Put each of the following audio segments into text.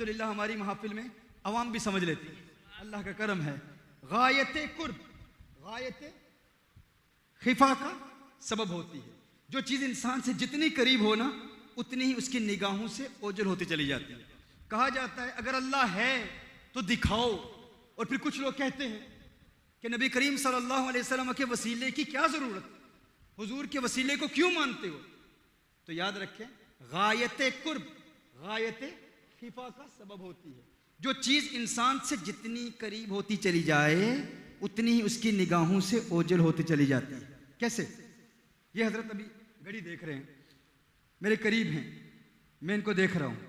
अल्हम्दुलिल्लाह हमारी महफिल में अवाम भी समझ लेती है, अल्लाह का करम है। गायते कुर्ब, गायते खिफा का सबब होती है। जो चीज़ इंसान से जितनी करीब हो ना, उतनी ही उसकी निगाहों से ओझल होती चली जाती है। कहा जाता है अगर अल्लाह है तो दिखाओ, और फिर कुछ लोग कहते हैं कि नबी करीम सल्लल्लाहु अलैहि वसल्लम के वसीले की क्या ज़रूरत, हुजूर के वसीले को क्यों मानते हो? तो याद रखें, गायते कुर्ब, गायते खिफा का सबब होती है। जो चीज़ इंसान से जितनी करीब होती चली जाए, उतनी ही उसकी निगाहों से ओझल होती चली जाती है। कैसे? ये हजरत अभी घड़ी देख रहे हैं, मेरे करीब हैं, मैं इनको देख रहा हूं,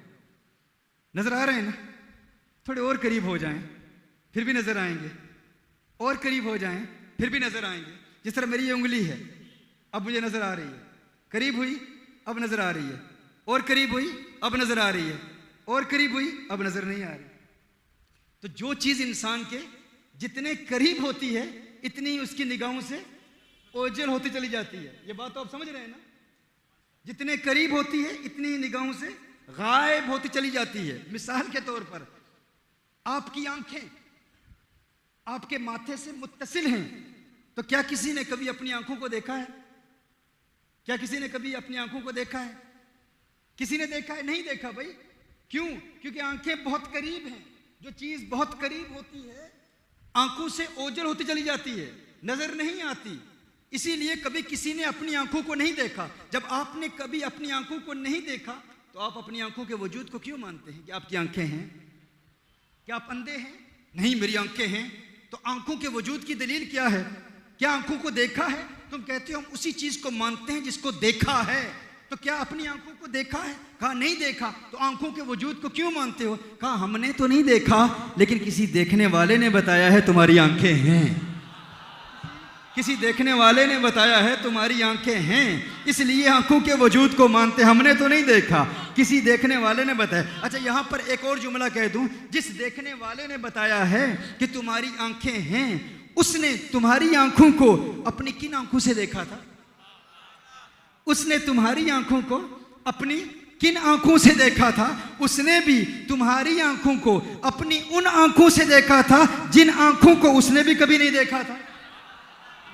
नजर आ रहे हैं ना? थोड़े और करीब हो जाएं, फिर भी नजर आएंगे, और करीब हो जाएं, फिर भी नजर आएंगे। जिस तरह मेरी ये उंगली है, अब मुझे नजर आ रही है, करीब हुई अब नजर आ रही है, और करीब हुई अब नजर आ रही है, और करीब हुई अब नजर नहीं आ रही। तो जो चीज इंसान के जितने करीब होती है, इतनी ही उसकी निगाहों से ओझल होती चली जाती है। ये बात तो आप समझ रहे हैं ना? जितने करीब होती है, इतनी ही निगाहों से गायब होती चली जाती है। मिसाल के तौर पर, आपकी आंखें आपके माथे से मुत्तसिल हैं, तो क्या किसी ने कभी अपनी आंखों को देखा है? क्या किसी ने कभी अपनी आंखों को देखा है? किसी ने देखा है? नहीं देखा भाई। क्यों? क्योंकि आंखें बहुत करीब हैं। जो चीज बहुत करीब होती है, आंखों से ओझल होती चली जाती है, नजर नहीं आती। इसीलिए कभी किसी ने अपनी आंखों को नहीं देखा। जब आपने कभी अपनी आंखों को नहीं देखा, तो आप अपनी आंखों के वजूद को क्यों मानते हैं कि आपकी आंखें हैं? क्या आप अंधे हैं? नहीं, मेरी आंखें हैं। तो आंखों के वजूद की दलील क्या है? क्या आंखों को देखा है? तुम कहते हो हम उसी चीज को मानते हैं जिसको देखा है। तो क्या अपनी आंखों को देखा है? कहा नहीं देखा। तो आंखों के वजूद को क्यों मानते हो? कहा हमने तो नहीं देखा, लेकिन किसी देखने वाले ने बताया है तुम्हारी आंखें हैं। किसी देखने वाले ने बताया है तुम्हारी आंखें हैं, इसलिए आंखों के वजूद को मानते। हमने तो नहीं देखा, किसी देखने वाले ने बताया। अच्छा, यहां पर एक और जुमला कह दूं, जिस देखने वाले ने बताया है कि तुम्हारी आंखें हैं, उसने तुम्हारी आंखों को अपनी किन आंखों से देखा था? उसने तुम्हारी आंखों को अपनी किन आंखों से देखा था? उसने भी तुम्हारी आंखों को अपनी उन आंखों से देखा था जिन आंखों को उसने भी कभी नहीं देखा था।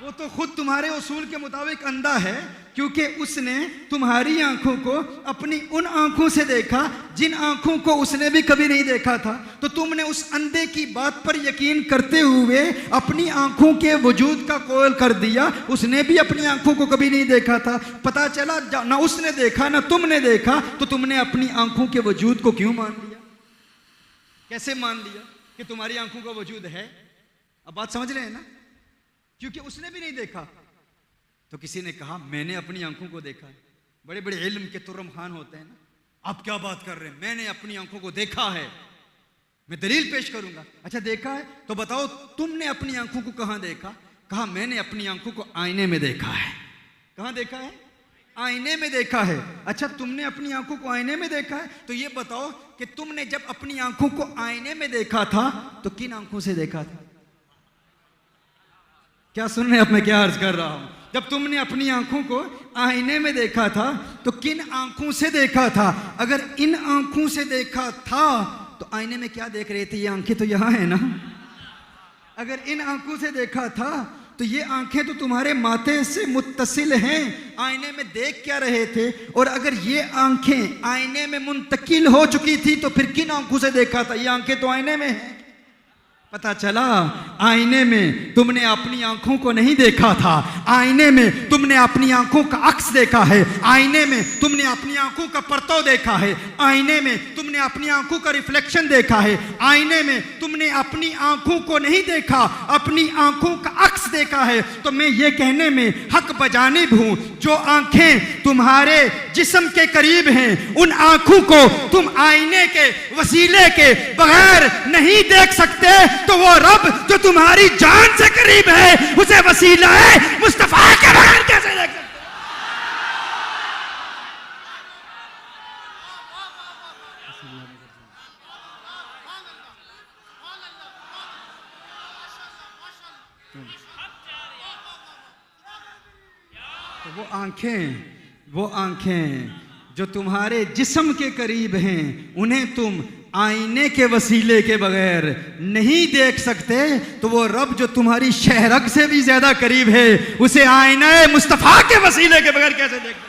वो तो खुद तुम्हारे उसूल के मुताबिक अंधा है, क्योंकि उसने तुम्हारी आंखों को अपनी उन आंखों से देखा जिन आंखों को उसने भी कभी नहीं देखा था। तो तुमने उस अंधे की बात पर यकीन करते हुए अपनी आंखों के वजूद का कौल कर दिया। उसने भी अपनी आंखों को कभी नहीं देखा था। पता चला ना उसने देखा ना तुमने देखा, तो तुमने अपनी आंखों के वजूद को क्यों मान लिया? कैसे मान लिया कि तुम्हारी आंखों का वजूद है? अब बात समझ रहे हैं ना? क्योंकि उसने भी नहीं देखा। तो किसी ने कहा मैंने अपनी आंखों को देखा है। बड़े बड़े इल्म के तुर्रम खान होते हैं ना, आप क्या बात कर रहे हैं? मैंने अपनी आंखों को देखा है, मैं दलील पेश करूंगा। अच्छा देखा है तो बताओ तुमने अपनी आंखों को कहां देखा? कहा मैंने अपनी आंखों को आईने में देखा है। कहां देखा है? आईने में देखा है। अच्छा तुमने अपनी आंखों को आईने में देखा है, तो ये बताओ कि तुमने जब अपनी आंखों को आईने में देखा था तो किन आंखों से देखा था? क्या सुन रहे हैं? अब मैं क्या अर्ज कर रहा हूं? जब तुमने अपनी आंखों को आईने में देखा था तो किन आंखों से देखा था? अगर इन आंखों से देखा था तो आईने में क्या देख रहे थे? ये आंखें तो यहां है ना। अगर इन आंखों से देखा था तो ये आंखें तो तुम्हारे माथे से मुत्तसिल हैं, आईने में देख क्या रहे थे? और अगर ये आंखें आईने में मुंतकिल हो चुकी थी तो फिर किन आंखों से देखा था? ये आंखें तो आईने में हैं। पता चला आईने में तुमने अपनी आंखों को नहीं देखा था, आईने में तुमने अपनी आंखों का अक्स देखा है, आईने में तुमने अपनी आंखों का परतव देखा है, आईने में तुमने अपनी आंखों का रिफ्लेक्शन देखा है, आईने में तुमने अपनी आंखों को नहीं देखा, अपनी आंखों का अक्स देखा है। तो मैं ये कहने में हक बजानिब हूं, जो आंखें तुम्हारे जिस्म के करीब हैं, उन आंखों को तुम आईने के वसीले के बगैर नहीं देख सकते, तो वो रब जो तुम्हारी जान से करीब है, उसे वसीला है मुस्तफा के बगैर कैसे देख सकते? तो वो आंखें जो तुम्हारे जिस्म के करीब हैं, उन्हें तुम आईने के वसीले के बगैर नहीं देख सकते तो वो रब जो तुम्हारी शहरग से भी ज्यादा करीब है उसे आईने मुस्तफा के वसीले के बगैर कैसे देख सकते?